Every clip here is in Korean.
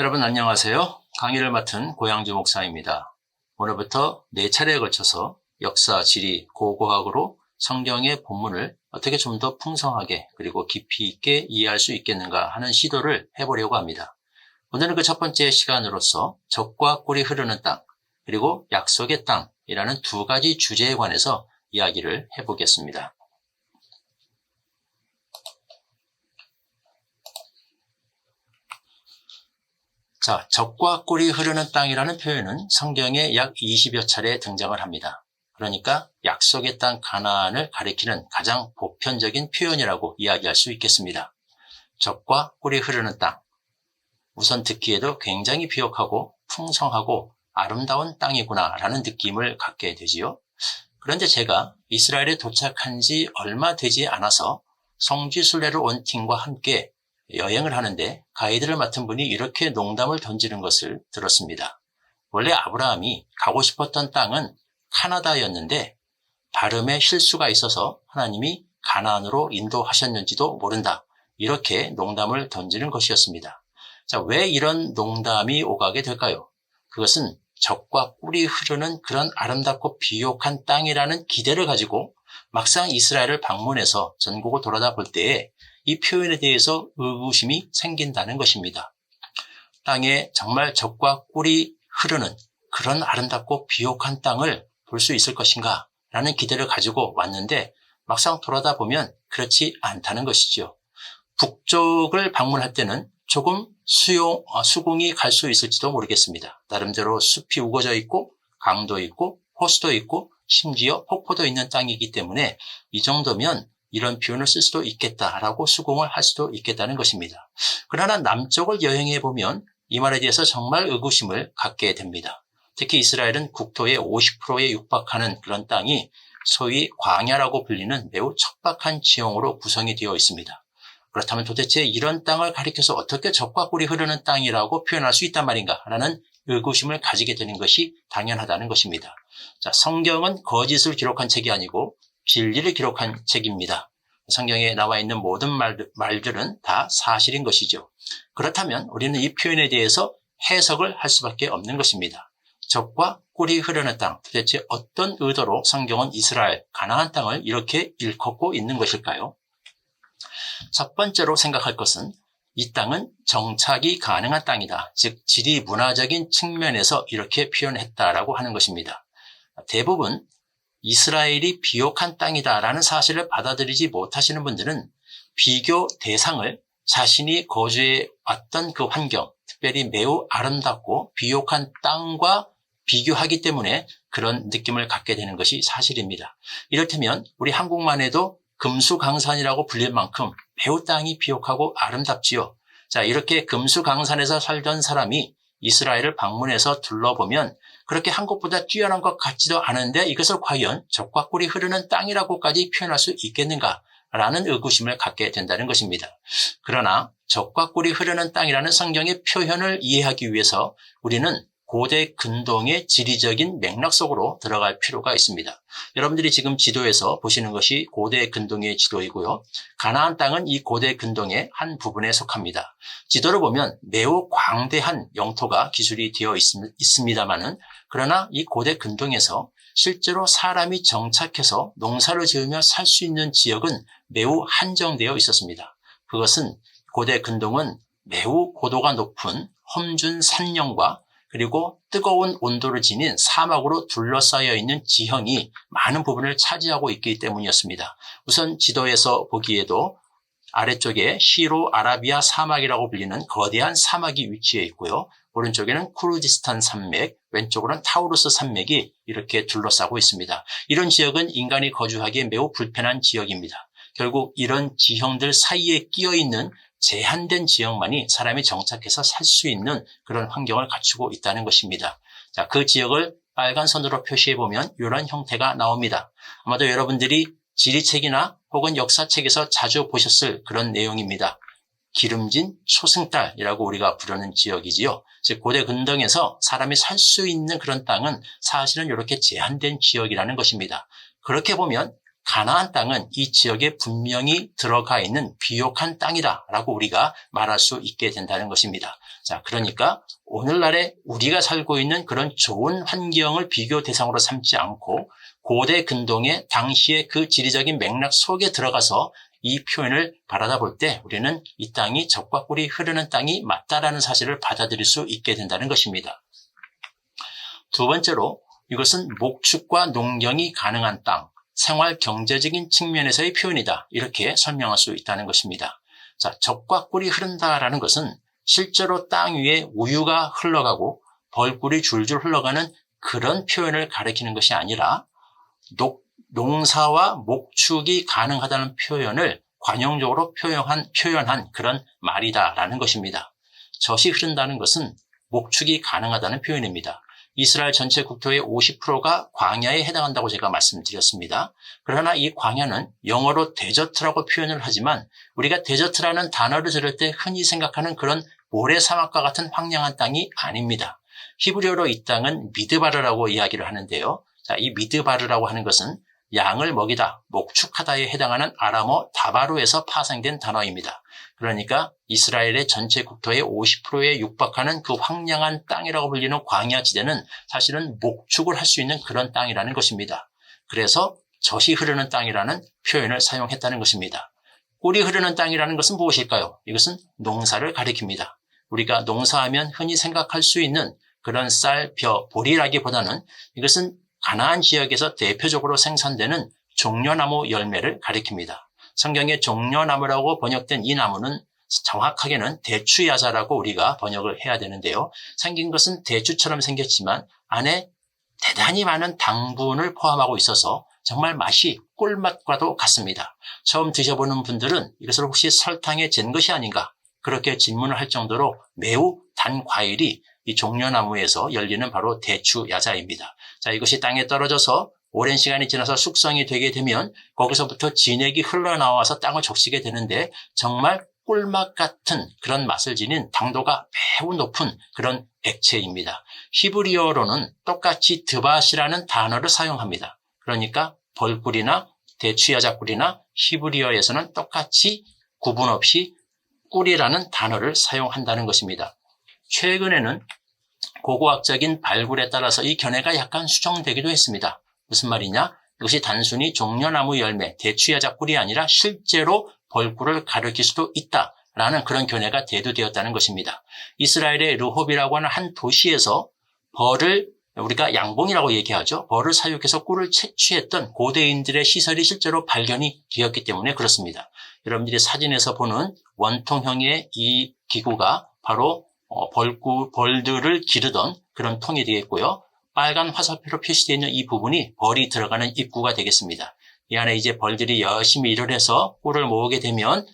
여러분 안녕하세요. 강의를 맡은 고양주 목사입니다. 오늘부터 4차례에 걸쳐서 역사, 지리, 고고학으로 성경의 본문을 어떻게 좀 더 풍성하게 그리고 깊이 있게 이해할 수 있겠는가 하는 시도를 해보려고 합니다. 오늘은 그 첫 번째 시간으로서 적과 꿀이 흐르는 땅 그리고 약속의 땅이라는 두 가지 주제에 관해서 이야기를 해보겠습니다. 자, 적과 꿀이 흐르는 땅이라는 표현은 성경에 약 20여 차례 등장을 합니다. 그러니까 약속의 땅 가나안을 가리키는 가장 보편적인 표현이라고 이야기할 수 있겠습니다. 적과 꿀이 흐르는 땅. 우선 듣기에도 굉장히 비옥하고 풍성하고 아름다운 땅이구나라는 느낌을 갖게 되지요. 그런데 제가 이스라엘에 도착한 지 얼마 되지 않아서 성지순례를 온 팀과 함께 여행을 하는데 가이드를 맡은 분이 이렇게 농담을 던지는 것을 들었습니다. 원래 아브라함이 가고 싶었던 땅은 카나다였는데 발음에 실수가 있어서 하나님이 가나안으로 인도하셨는지도 모른다. 이렇게 농담을 던지는 것이었습니다. 자, 왜 이런 농담이 오가게 될까요? 그것은 적과 꿀이 흐르는 그런 아름답고 비옥한 땅이라는 기대를 가지고 막상 이스라엘을 방문해서 전국을 돌아다 볼 때에 이 표현에 대해서 의구심이 생긴다는 것입니다. 땅에 정말 적과 꿀이 흐르는 그런 아름답고 비옥한 땅을 볼 수 있을 것인가 라는 기대를 가지고 왔는데 막상 돌아다 보면 그렇지 않다는 것이죠. 북쪽을 방문할 때는 조금 수공이 갈 수 있을지도 모르겠습니다. 나름대로 숲이 우거져 있고 강도 있고 호수도 있고 심지어 폭포도 있는 땅이기 때문에 이 정도면 이런 표현을 쓸 수도 있겠다라고 수긍을 할 수도 있겠다는 것입니다. 그러나 남쪽을 여행해 보면 이 말에 대해서 정말 의구심을 갖게 됩니다. 특히 이스라엘은 국토의 50%에 육박하는 그런 땅이 소위 광야라고 불리는 매우 척박한 지형으로 구성이 되어 있습니다. 그렇다면 도대체 이런 땅을 가리켜서 어떻게 적과 꿀이 흐르는 땅이라고 표현할 수 있단 말인가 라는 의구심을 가지게 되는 것이 당연하다는 것입니다. 자, 성경은 거짓을 기록한 책이 아니고 진리를 기록한 책입니다. 성경에 나와 있는 모든 말들은 다 사실인 것이죠. 그렇다면 우리는 이 표현에 대해서 해석을 할 수밖에 없는 것입니다. 적과 꿀이 흐르는 땅, 도대체 어떤 의도로 성경은 이스라엘, 가나안 땅을 이렇게 일컫고 있는 것일까요? 첫 번째로 생각할 것은 이 땅은 정착이 가능한 땅이다. 즉 지리 문화적인 측면에서 이렇게 표현했다라고 하는 것입니다. 대부분 이스라엘이 비옥한 땅이다라는 사실을 받아들이지 못하시는 분들은 비교 대상을 자신이 거주해 왔던 그 환경, 특별히 매우 아름답고 비옥한 땅과 비교하기 때문에 그런 느낌을 갖게 되는 것이 사실입니다. 이를테면 우리 한국만 해도 금수강산이라고 불릴 만큼 매우 땅이 비옥하고 아름답지요. 자, 이렇게 금수강산에서 살던 사람이 이스라엘을 방문해서 둘러보면 그렇게 한국보다 뛰어난 것 같지도 않은데 이것을 과연 적과 꿀이 흐르는 땅이라고까지 표현할 수 있겠는가라는 의구심을 갖게 된다는 것입니다. 그러나 적과 꿀이 흐르는 땅이라는 성경의 표현을 이해하기 위해서 우리는 고대 근동의 지리적인 맥락 속으로 들어갈 필요가 있습니다. 여러분들이 지금 지도에서 보시는 것이 고대 근동의 지도이고요. 가나안 땅은 이 고대 근동의 한 부분에 속합니다. 지도를 보면 매우 광대한 영토가 기술이 되어 있습니다만은 그러나 이 고대 근동에서 실제로 사람이 정착해서 농사를 지으며 살 수 있는 지역은 매우 한정되어 있었습니다. 그것은 고대 근동은 매우 고도가 높은 험준 산령과 그리고 뜨거운 온도를 지닌 사막으로 둘러싸여 있는 지형이 많은 부분을 차지하고 있기 때문이었습니다. 우선 지도에서 보기에도 아래쪽에 시로 아라비아 사막이라고 불리는 거대한 사막이 위치해 있고요. 오른쪽에는 쿠르디스탄 산맥, 왼쪽으로는 타우루스 산맥이 이렇게 둘러싸고 있습니다. 이런 지역은 인간이 거주하기에 매우 불편한 지역입니다. 결국 이런 지형들 사이에 끼어 있는 제한된 지역만이 사람이 정착해서 살 수 있는 그런 환경을 갖추고 있다는 것입니다. 자, 그 지역을 빨간 선으로 표시해 보면 이런 형태가 나옵니다. 아마도 여러분들이 지리책이나 혹은 역사책에서 자주 보셨을 그런 내용입니다. 기름진 초승달이라고 우리가 부르는 지역이지요. 즉 고대 근동에서 사람이 살 수 있는 그런 땅은 사실은 이렇게 제한된 지역이라는 것입니다. 그렇게 보면 가나안 땅은 이 지역에 분명히 들어가 있는 비옥한 땅이다라고 우리가 말할 수 있게 된다는 것입니다. 자, 그러니까 오늘날에 우리가 살고 있는 그런 좋은 환경을 비교 대상으로 삼지 않고 고대 근동의 당시의 그 지리적인 맥락 속에 들어가서 이 표현을 바라다 볼 때 우리는 이 땅이 젖과 꿀이 흐르는 땅이 맞다라는 사실을 받아들일 수 있게 된다는 것입니다. 두 번째로 이것은 목축과 농경이 가능한 땅, 생활 경제적인 측면에서의 표현이다. 이렇게 설명할 수 있다는 것입니다. 자, 젖과 꿀이 흐른다라는 것은 실제로 땅 위에 우유가 흘러가고 벌꿀이 줄줄 흘러가는 그런 표현을 가리키는 것이 아니라 농사와 목축이 가능하다는 표현을 관용적으로 표현한 그런 말이다라는 것입니다. 젖이 흐른다는 것은 목축이 가능하다는 표현입니다. 이스라엘 전체 국토의 50%가 광야에 해당한다고 제가 말씀드렸습니다. 그러나 이 광야는 영어로 데저트라고 표현을 하지만 우리가 데저트라는 단어를 들을 때 흔히 생각하는 그런 모래사막과 같은 황량한 땅이 아닙니다. 히브리어로 이 땅은 미드바르라고 이야기를 하는데요. 자, 이 미드바르라고 하는 것은 양을 먹이다, 목축하다에 해당하는 아람어 다바루에서 파생된 단어입니다. 그러니까 이스라엘의 전체 국토의 50%에 육박하는 그 황량한 땅이라고 불리는 광야 지대는 사실은 목축을 할 수 있는 그런 땅이라는 것입니다. 그래서 젖이 흐르는 땅이라는 표현을 사용했다는 것입니다. 꿀이 흐르는 땅이라는 것은 무엇일까요? 이것은 농사를 가리킵니다. 우리가 농사하면 흔히 생각할 수 있는 그런 쌀, 벼, 보리라기보다는 이것은 가나안 지역에서 대표적으로 생산되는 종려나무 열매를 가리킵니다. 성경에 종려나무라고 번역된 이 나무는 정확하게는 대추야자라고 우리가 번역을 해야 되는데요. 생긴 것은 대추처럼 생겼지만 안에 대단히 많은 당분을 포함하고 있어서 정말 맛이 꿀맛과도 같습니다. 처음 드셔보는 분들은 이것을 혹시 설탕에 잰 것이 아닌가 그렇게 질문을 할 정도로 매우 단 과일이 이 종려나무에서 열리는 바로 대추야자입니다. 자, 이것이 땅에 떨어져서 오랜 시간이 지나서 숙성이 되게 되면 거기서부터 진액이 흘러나와서 땅을 적시게 되는데 정말 꿀맛 같은 그런 맛을 지닌 당도가 매우 높은 그런 액체입니다. 히브리어로는 똑같이 드밭이라는 단어를 사용합니다. 그러니까 벌꿀이나 대추야자꿀이나 히브리어에서는 똑같이 구분 없이 꿀이라는 단어를 사용한다는 것입니다. 최근에는 고고학적인 발굴에 따라서 이 견해가 약간 수정되기도 했습니다. 무슨 말이냐? 이것이 단순히 종려나무 열매, 대추야자 꿀이 아니라 실제로 벌꿀을 가리킬 수도 있다라는 그런 견해가 대두되었다는 것입니다. 이스라엘의 르홉이라고 하는 한 도시에서 벌을 우리가 양봉이라고 얘기하죠. 벌을 사육해서 꿀을 채취했던 고대인들의 시설이 실제로 발견이 되었기 때문에 그렇습니다. 여러분들이 사진에서 보는 원통형의 이 기구가 바로 벌들을 기르던 그런 통이 되겠고요. 빨간 화살표로 표시되어 있는 이 부분이 벌이 들어가는 입구가 되겠습니다. 이 안에 이제 벌들이 열심히 일을 해서 꿀을 모으게 되면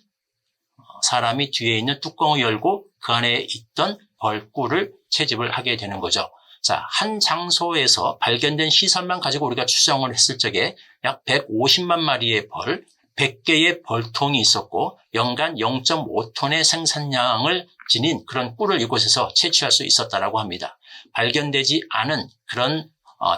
사람이 뒤에 있는 뚜껑을 열고 그 안에 있던 벌꿀을 채집을 하게 되는 거죠. 자, 한 장소에서 발견된 시설만 가지고 우리가 추정을 했을 적에 약 150만 마리의 벌, 100개의 벌통이 있었고 연간 0.5톤의 생산량을 지닌 그런 꿀을 이곳에서 채취할 수 있었다라고 합니다. 발견되지 않은 그런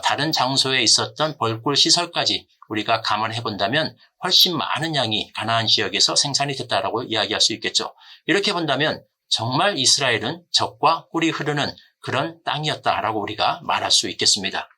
다른 장소에 있었던 벌꿀 시설까지 우리가 감안해 본다면 훨씬 많은 양이 가나안 지역에서 생산이 됐다라고 이야기할 수 있겠죠. 이렇게 본다면 정말 이스라엘은 젖과 꿀이 흐르는 그런 땅이었다라고 우리가 말할 수 있겠습니다.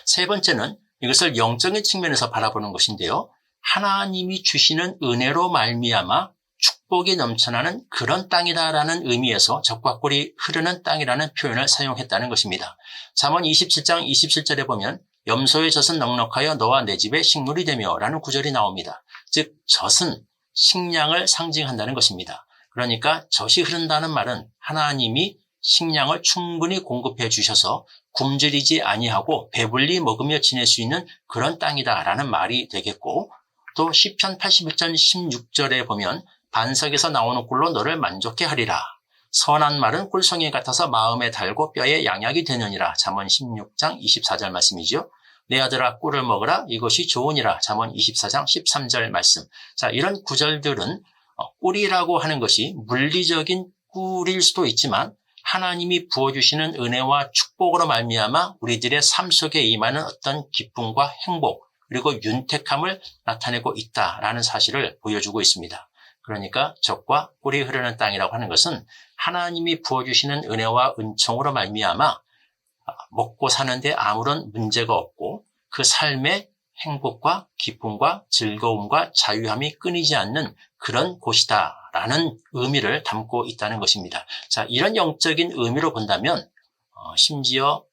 세 번째는 이것을 영적인 측면에서 바라보는 것인데요. 하나님이 주시는 은혜로 말미암아 축복이 넘쳐나는 그런 땅이다라는 의미에서 젖과 꿀이 흐르는 땅이라는 표현을 사용했다는 것입니다. 잠언 27장 27절에 보면 염소의 젖은 넉넉하여 너와 내 집에 식물이 되며 라는 구절이 나옵니다. 즉 젖은 식량을 상징한다는 것입니다. 그러니까 젖이 흐른다는 말은 하나님이 식량을 충분히 공급해 주셔서 굶주리지 아니하고 배불리 먹으며 지낼 수 있는 그런 땅이다라는 말이 되겠고 또 시편 81장 16절에 보면 반석에서 나오는 꿀로 너를 만족해 하리라. 선한 말은 꿀송이 같아서 마음에 달고 뼈에 양약이 되느니라. 잠언 16장 24절 말씀이죠. 내 아들아 꿀을 먹으라 이것이 좋으니라. 잠언 24장 13절 말씀. 자, 이런 구절들은 꿀이라고 하는 것이 물리적인 꿀일 수도 있지만 하나님이 부어주시는 은혜와 축복으로 말미암아 우리들의 삶 속에 임하는 어떤 기쁨과 행복 그리고 윤택함을 나타내고 있다라는 사실을 보여주고 있습니다. 그러니까 적과 꿀이 흐르는 땅이라고 하는 것은 하나님이 부어주시는 은혜와 은총으로 말미암아 먹고 사는데 아무런 문제가 없고 그 삶의 행복과 기쁨과 즐거움과 자유함이 끊이지 않는 그런 곳이다라는 의미를 담고 있다는 것입니다. 자, 이런 영적인 의미로 본다면 심지어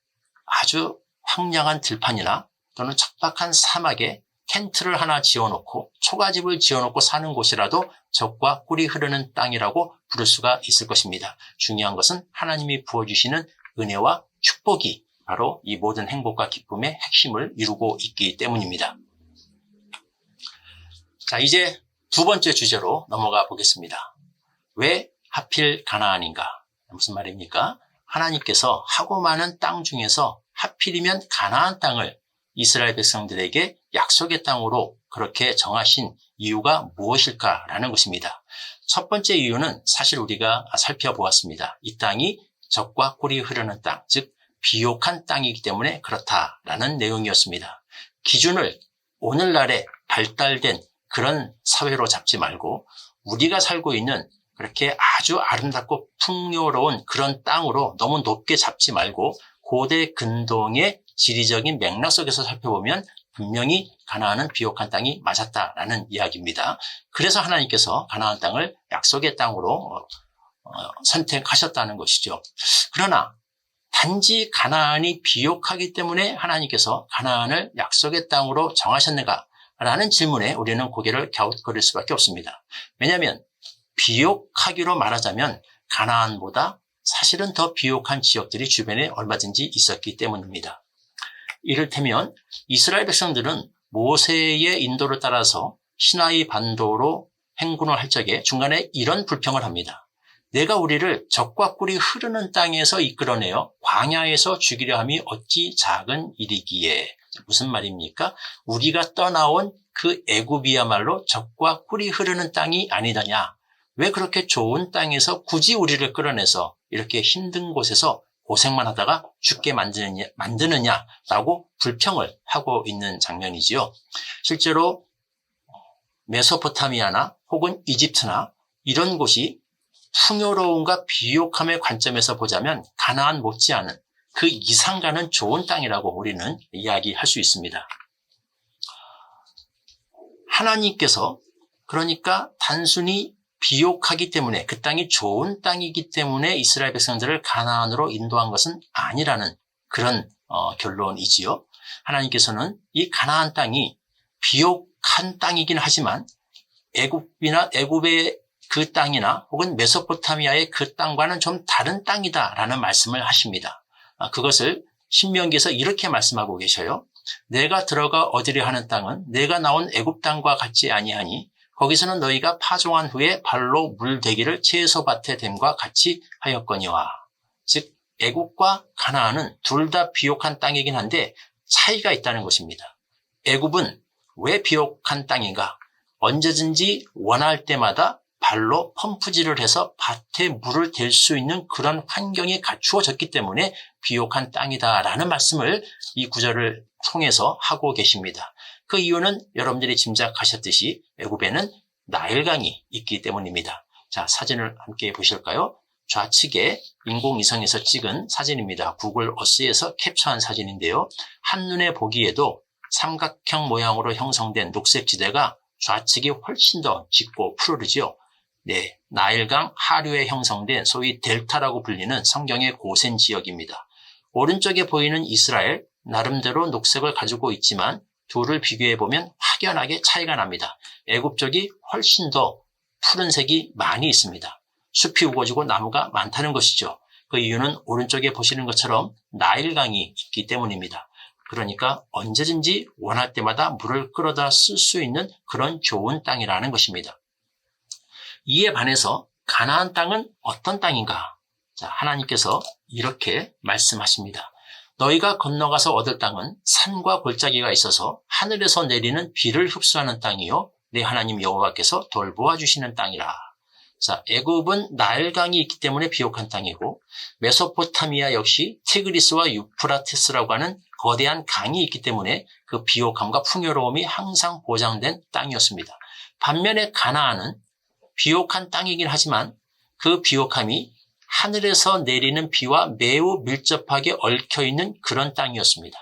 아주 황량한 들판이나 또는 척박한 사막에 텐트를 하나 지어놓고 초가집을 지어놓고 사는 곳이라도 적과 꿀이 흐르는 땅이라고 부를 수가 있을 것입니다. 중요한 것은 하나님이 부어주시는 은혜와 축복이 바로 이 모든 행복과 기쁨의 핵심을 이루고 있기 때문입니다. 자, 이제 두 번째 주제로 넘어가 보겠습니다. 왜 하필 가나안인가? 무슨 말입니까? 하나님께서 하고 많은 땅 중에서 하필이면 가나안 땅을 이스라엘 백성들에게 약속의 땅으로 그렇게 정하신 이유가 무엇일까라는 것입니다. 첫 번째 이유는 사실 우리가 살펴보았습니다. 이 땅이 적과 꿀이 흐르는 땅, 즉 비옥한 땅이기 때문에 그렇다라는 내용이었습니다. 기준을 오늘날에 발달된 그런 사회로 잡지 말고 우리가 살고 있는 그렇게 아주 아름답고 풍요로운 그런 땅으로 너무 높게 잡지 말고 고대 근동의 지리적인 맥락 속에서 살펴보면 분명히 가나안은 비옥한 땅이 맞았다라는 이야기입니다. 그래서 하나님께서 가나안 땅을 약속의 땅으로 선택하셨다는 것이죠. 그러나 단지 가나안이 비옥하기 때문에 하나님께서 가나안을 약속의 땅으로 정하셨는가? 라는 질문에 우리는 고개를 갸웃거릴 수밖에 없습니다. 왜냐하면 비옥하기로 말하자면 가나안보다 사실은 더 비옥한 지역들이 주변에 얼마든지 있었기 때문입니다. 이를테면 이스라엘 백성들은 모세의 인도를 따라서 시나이 반도로 행군을 할 적에 중간에 이런 불평을 합니다. 내가 우리를 적과 꿀이 흐르는 땅에서 이끌어내어 광야에서 죽이려 함이 어찌 작은 일이기에. 무슨 말입니까? 우리가 떠나온 그 애굽이야말로 적과 꿀이 흐르는 땅이 아니더냐. 왜 그렇게 좋은 땅에서 굳이 우리를 끌어내서 이렇게 힘든 곳에서 고생만 하다가 죽게 만드느냐라고 불평을 하고 있는 장면이지요. 실제로 메소포타미아나 혹은 이집트나 이런 곳이 풍요로움과 비옥함의 관점에서 보자면 가나안 못지않은 그 이상 가는 좋은 땅이라고 우리는 이야기할 수 있습니다. 하나님께서 그러니까 단순히 비옥하기 때문에 그 땅이 좋은 땅이기 때문에 이스라엘 백성들을 가나안으로 인도한 것은 아니라는 그런 결론이지요. 하나님께서는 이 가나안 땅이 비옥한 땅이긴 하지만 애굽의 그 땅이나 혹은 메소포타미아의 그 땅과는 좀 다른 땅이다라는 말씀을 하십니다. 그것을 신명기에서 이렇게 말씀하고 계셔요. 내가 들어가 얻으려 하는 땅은 내가 나온 애굽 땅과 같지 아니하니 거기서는 너희가 파종한 후에 발로 물대기를 채소밭에 댐과 같이 하였거니와. 즉 애굽과 가나안은 둘 다 비옥한 땅이긴 한데 차이가 있다는 것입니다. 애굽은 왜 비옥한 땅인가? 언제든지 원할 때마다 발로 펌프질을 해서 밭에 물을 댈 수 있는 그런 환경이 갖추어졌기 때문에 비옥한 땅이다라는 말씀을 이 구절을 통해서 하고 계십니다. 그 이유는 여러분들이 짐작하셨듯이 애굽에는 나일강이 있기 때문입니다. 자, 사진을 함께 보실까요? 좌측에 인공위성에서 찍은 사진입니다. 구글 어스에서 캡처한 사진인데요. 한눈에 보기에도 삼각형 모양으로 형성된 녹색 지대가 좌측이 훨씬 더 짙고 푸르르지요. 네, 나일강 하류에 형성된 소위 델타라고 불리는 성경의 고센 지역입니다. 오른쪽에 보이는 이스라엘, 나름대로 녹색을 가지고 있지만 둘을 비교해보면 확연하게 차이가 납니다. 애굽 쪽이 훨씬 더 푸른색이 많이 있습니다. 숲이 우거지고 나무가 많다는 것이죠. 그 이유는 오른쪽에 보시는 것처럼 나일강이 있기 때문입니다. 그러니까 언제든지 원할 때마다 물을 끌어다 쓸 수 있는 그런 좋은 땅이라는 것입니다. 이에 반해서 가나안 땅은 어떤 땅인가? 자, 하나님께서 이렇게 말씀하십니다. 너희가 건너가서 얻을 땅은 산과 골짜기가 있어서 하늘에서 내리는 비를 흡수하는 땅이요 내 하나님 여호와께서 돌보아 주시는 땅이라. 자, 애굽은 나일강이 있기 때문에 비옥한 땅이고 메소포타미아 역시 티그리스와 유프라테스라고 하는 거대한 강이 있기 때문에 그 비옥함과 풍요로움이 항상 보장된 땅이었습니다. 반면에 가나안은 비옥한 땅이긴 하지만 그 비옥함이 하늘에서 내리는 비와 매우 밀접하게 얽혀있는 그런 땅이었습니다.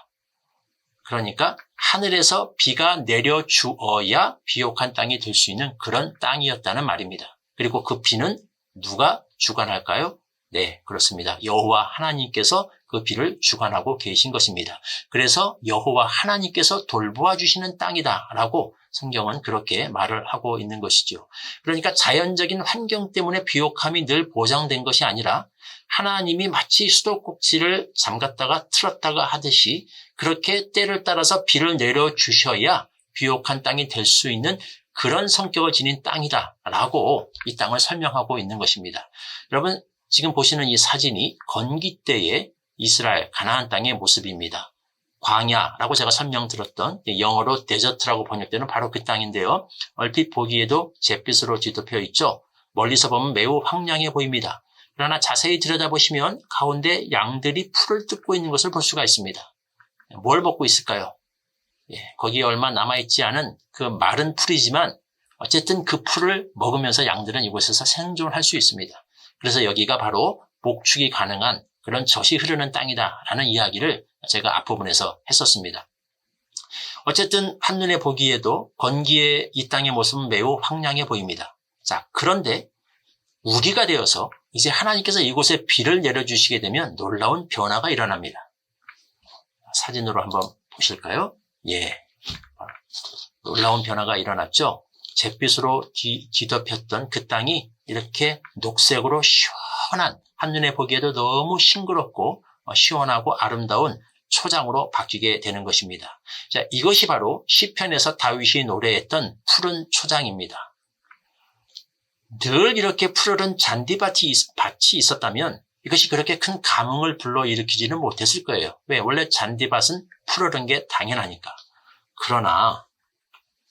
그러니까 하늘에서 비가 내려주어야 비옥한 땅이 될 수 있는 그런 땅이었다는 말입니다. 그리고 그 비는 누가 주관할까요? 네, 그렇습니다. 여호와 하나님께서 그 비를 주관하고 계신 것입니다. 그래서 여호와 하나님께서 돌보아 주시는 땅이다라고 성경은 그렇게 말을 하고 있는 것이죠. 그러니까 자연적인 환경 때문에 비옥함이 늘 보장된 것이 아니라 하나님이 마치 수도꼭지를 잠갔다가 틀었다가 하듯이 그렇게 때를 따라서 비를 내려주셔야 비옥한 땅이 될 수 있는 그런 성격을 지닌 땅이다라고 이 땅을 설명하고 있는 것입니다. 여러분, 지금 보시는 이 사진이 건기 때의 이스라엘 가나안 땅의 모습입니다. 광야라고 제가 설명드렸던 영어로 데저트라고 번역되는 바로 그 땅인데요. 얼핏 보기에도 잿빛으로 뒤덮여 있죠. 멀리서 보면 매우 황량해 보입니다. 그러나 자세히 들여다보시면 가운데 양들이 풀을 뜯고 있는 것을 볼 수가 있습니다. 뭘 먹고 있을까요? 거기에 얼마 남아있지 않은 그 마른 풀이지만 어쨌든 그 풀을 먹으면서 양들은 이곳에서 생존할 수 있습니다. 그래서 여기가 바로 목축이 가능한 그런 젖이 흐르는 땅이다라는 이야기를 제가 앞부분에서 했었습니다. 어쨌든 한눈에 보기에도 건기의 이 땅의 모습은 매우 황량해 보입니다. 자, 그런데 우리가 되어서 이제 하나님께서 이곳에 비를 내려주시게 되면 놀라운 변화가 일어납니다. 사진으로 한번 보실까요? 예, 놀라운 변화가 일어났죠. 잿빛으로 뒤덮였던 그 땅이 이렇게 녹색으로 시원한, 한눈에 보기에도 너무 싱그럽고 시원하고 아름다운 초장으로 바뀌게 되는 것입니다. 자, 이것이 바로 시편에서 다윗이 노래했던 푸른 초장입니다. 늘 이렇게 푸르른 잔디밭이 있었다면 이것이 그렇게 큰 감흥을 불러일으키지는 못했을 거예요. 왜? 원래 잔디밭은 푸르른 게 당연하니까. 그러나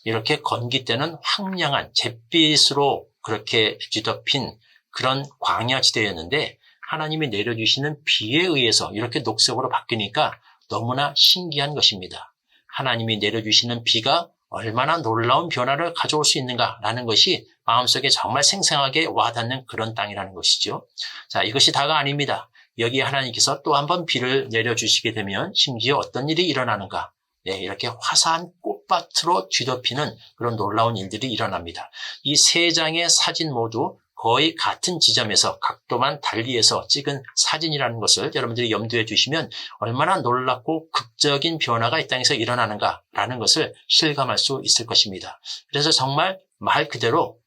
이렇게 건기 때는 황량한 잿빛으로 그렇게 뒤덮인 그런 광야지대였는데 하나님이 내려주시는 비에 의해서 이렇게 녹색으로 바뀌니까 너무나 신기한 것입니다. 하나님이 내려주시는 비가 얼마나 놀라운 변화를 가져올 수 있는가라는 것이 마음속에 정말 생생하게 와닿는 그런 땅이라는 것이죠. 자, 이것이 다가 아닙니다. 여기에 하나님께서 또 한 번 비를 내려주시게 되면 심지어 어떤 일이 일어나는가? 네, 이렇게 화사한 꽃밭으로 뒤덮이는 그런 놀라운 일들이 일어납니다. 이 세 장의 사진 모두 거의 같은 지점에서 각도만 달리해서 찍은 사진이라는 것을 여러분들이 염두에 두시면 얼마나 놀랍고 극적인 변화가 이 땅에서 일어나는가라는 것을 실감할 수 있을 것입니다. 그래서 정말 말 그대로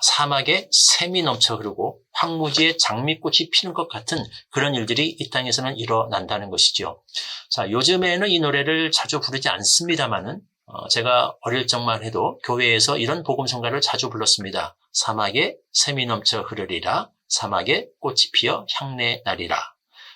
사막에 샘이 넘쳐 흐르고 황무지에 장미꽃이 피는 것 같은 그런 일들이 이 땅에서는 일어난다는 것이죠. 자, 요즘에는 이 노래를 자주 부르지 않습니다만은 제가 어릴 적만 해도 교회에서 이런 복음성가를 자주 불렀습니다. 사막에 샘이 넘쳐 흐르리라, 사막에 꽃이 피어 향내 나리라.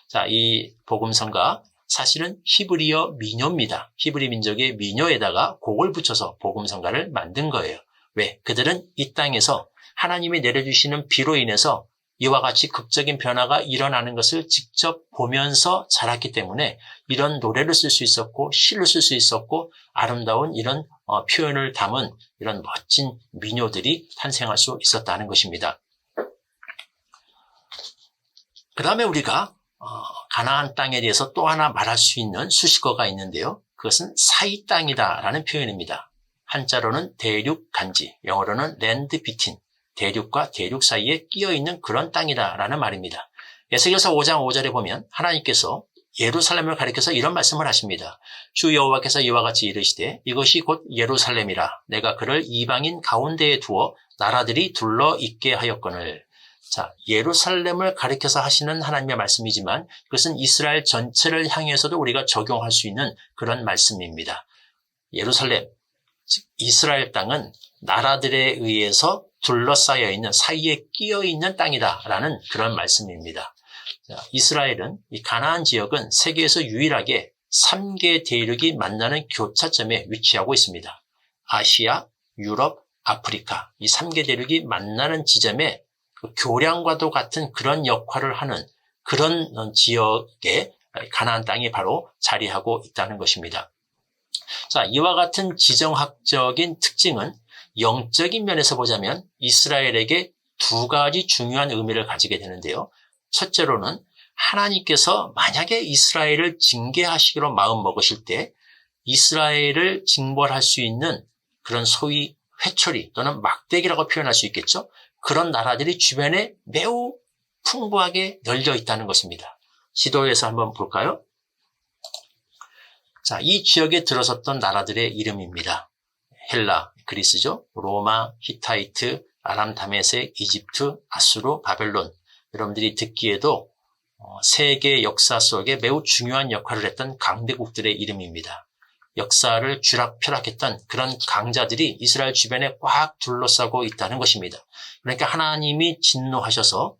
자, 이 복음성가 사실은 히브리어 민요입니다. 히브리 민족의 민요에다가 곡을 붙여서 복음성가를 만든 거예요. 왜? 그들은 이 땅에서 하나님이 내려주시는 비로 인해서 이와 같이 극적인 변화가 일어나는 것을 직접 보면서 자랐기 때문에 이런 노래를 쓸 수 있었고 시를 쓸 수 있었고 아름다운 이런 표현을 담은 이런 멋진 민요들이 탄생할 수 있었다는 것입니다. 그 다음에 우리가 가나안 땅에 대해서 또 하나 말할 수 있는 수식어가 있는데요. 그것은 사이 땅이다라는 표현입니다. 한자로는 대륙 간지, 영어로는 랜드 비틴, 대륙과 대륙 사이에 끼어있는 그런 땅이다라는 말입니다. 에스겔서 5장 5절에 보면 하나님께서 예루살렘을 가리켜서 이런 말씀을 하십니다. 주 여호와께서 이와 같이 이르시되 이것이 곧 예루살렘이라 내가 그를 이방인 가운데에 두어 나라들이 둘러 있게 하였거늘. 자, 예루살렘을 가리켜서 하시는 하나님의 말씀이지만 그것은 이스라엘 전체를 향해서도 우리가 적용할 수 있는 그런 말씀입니다. 예루살렘, 즉 이스라엘 땅은 나라들에 의해서 둘러싸여 있는 사이에 끼어 있는 땅이다라는 그런 말씀입니다. 자, 이스라엘은 이 가나안 지역은 세계에서 유일하게 3개 대륙이 만나는 교차점에 위치하고 있습니다. 아시아, 유럽, 아프리카 이 3개 대륙이 만나는 지점에 교량과도 같은 그런 역할을 하는 그런 지역에 가나안 땅이 바로 자리하고 있다는 것입니다. 자, 이와 같은 지정학적인 특징은 영적인 면에서 보자면 이스라엘에게 두 가지 중요한 의미를 가지게 되는데요. 첫째로는 하나님께서 만약에 이스라엘을 징계하시기로 마음먹으실 때 이스라엘을 징벌할 수 있는 그런 소위 회초리 또는 막대기라고 표현할 수 있겠죠. 그런 나라들이 주변에 매우 풍부하게 널려 있다는 것입니다. 지도에서 한번 볼까요? 자, 이 지역에 들어섰던 나라들의 이름입니다. 헬라, 그리스죠. 로마, 히타이트, 아람 다메섹, 이집트, 아수르, 바벨론. 여러분들이 듣기에도 세계 역사 속에 매우 중요한 역할을 했던 강대국들의 이름입니다. 역사를 쥐락펴락했던 그런 강자들이 이스라엘 주변에 꽉 둘러싸고 있다는 것입니다. 그러니까 하나님이 진노하셔서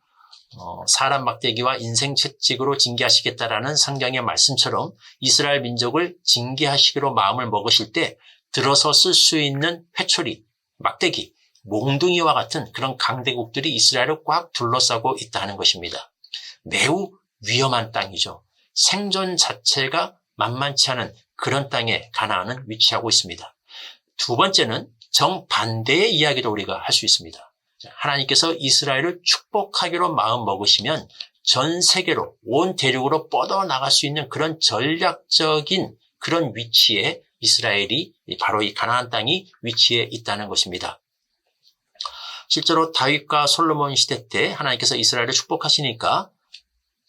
사람 막대기와 인생 채찍으로 징계하시겠다라는 성경의 말씀처럼 이스라엘 민족을 징계하시기로 마음을 먹으실 때 들어서 쓸 수 있는 회초리, 막대기, 몽둥이와 같은 그런 강대국들이 이스라엘을 꽉 둘러싸고 있다는 것입니다. 매우 위험한 땅이죠. 생존 자체가 만만치 않은 그런 땅에 가나안은 위치하고 있습니다. 두 번째는 정반대의 이야기도 우리가 할 수 있습니다. 하나님께서 이스라엘을 축복하기로 마음 먹으시면 전 세계로 온 대륙으로 뻗어나갈 수 있는 그런 전략적인 그런 위치에 이스라엘이 바로 이 가나안 땅이 위치해 있다는 것입니다. 실제로 다윗과 솔로몬 시대 때 하나님께서 이스라엘을 축복하시니까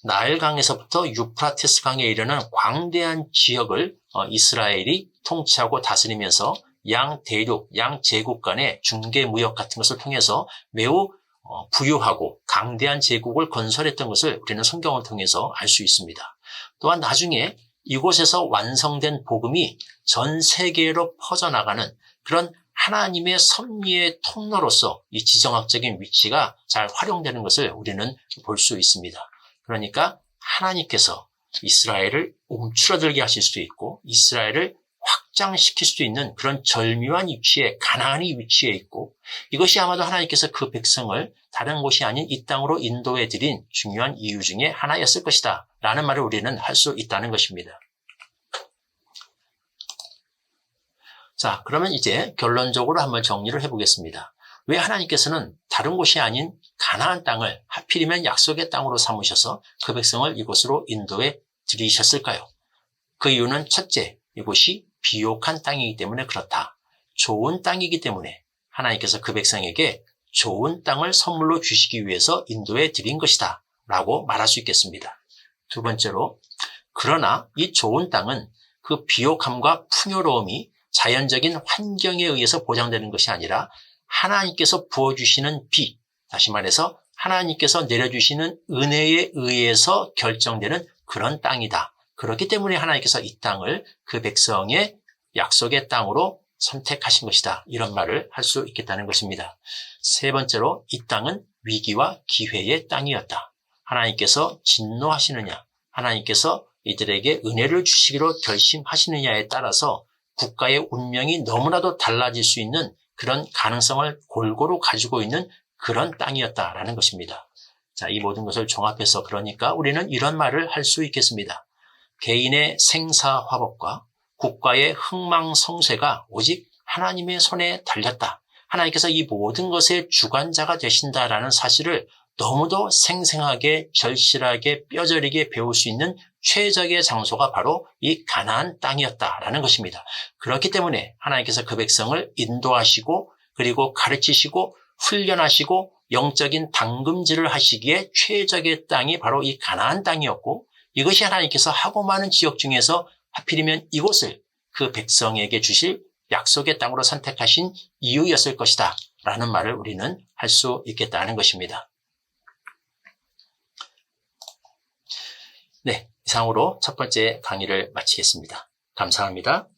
나일강에서부터 유프라테스 강에 이르는 광대한 지역을 이스라엘이 통치하고 다스리면서 양 대륙, 양 제국 간의 중개 무역 같은 것을 통해서 매우 부유하고 강대한 제국을 건설했던 것을 우리는 성경을 통해서 알 수 있습니다. 또한 나중에 이곳에서 완성된 복음이 전 세계로 퍼져나가는 그런 하나님의 섭리의 통로로서 이 지정학적인 위치가 잘 활용되는 것을 우리는 볼 수 있습니다. 그러니까 하나님께서 이스라엘을 움츠러들게 하실 수도 있고 이스라엘을 확장시킬 수도 있는 그런 절묘한 위치에 가나안이 위치해 있고 이것이 아마도 하나님께서 그 백성을 다른 곳이 아닌 이 땅으로 인도해 드린 중요한 이유 중에 하나였을 것이다 라는 말을 우리는 할 수 있다는 것입니다. 자, 그러면 이제 결론적으로 한번 정리를 해보겠습니다. 왜 하나님께서는 다른 곳이 아닌 가나안 땅을 하필이면 약속의 땅으로 삼으셔서 그 백성을 이곳으로 인도해 들이셨을까요? 그 이유는 첫째, 이곳이 비옥한 땅이기 때문에 그렇다. 좋은 땅이기 때문에 하나님께서 그 백성에게 좋은 땅을 선물로 주시기 위해서 인도해 드린 것이다 라고 말할 수 있겠습니다. 두 번째로, 그러나 이 좋은 땅은 그 비옥함과 풍요로움이 자연적인 환경에 의해서 보장되는 것이 아니라 하나님께서 부어주시는 비, 다시 말해서 하나님께서 내려주시는 은혜에 의해서 결정되는 그런 땅이다. 그렇기 때문에 하나님께서 이 땅을 그 백성의 약속의 땅으로 선택하신 것이다. 이런 말을 할 수 있겠다는 것입니다. 세 번째로 이 땅은 위기와 기회의 땅이었다. 하나님께서 진노하시느냐, 하나님께서 이들에게 은혜를 주시기로 결심하시느냐에 따라서 국가의 운명이 너무나도 달라질 수 있는 그런 가능성을 골고루 가지고 있는 그런 땅이었다라는 것입니다. 자, 이 모든 것을 종합해서 그러니까 우리는 이런 말을 할 수 있겠습니다. 개인의 생사화복과 국가의 흥망성쇠가 오직 하나님의 손에 달렸다. 하나님께서 이 모든 것의 주관자가 되신다라는 사실을 너무도 생생하게 절실하게 뼈저리게 배울 수 있는 최적의 장소가 바로 이 가나안 땅이었다라는 것입니다. 그렇기 때문에 하나님께서 그 백성을 인도하시고 그리고 가르치시고 훈련하시고 영적인 당금질을 하시기에 최적의 땅이 바로 이 가나안 땅이었고 이것이 하나님께서 하고 많은 지역 중에서 하필이면 이곳을 그 백성에게 주실 약속의 땅으로 선택하신 이유였을 것이다 라는 말을 우리는 할 수 있겠다는 것입니다. 네, 이상으로 첫 번째 강의를 마치겠습니다. 감사합니다.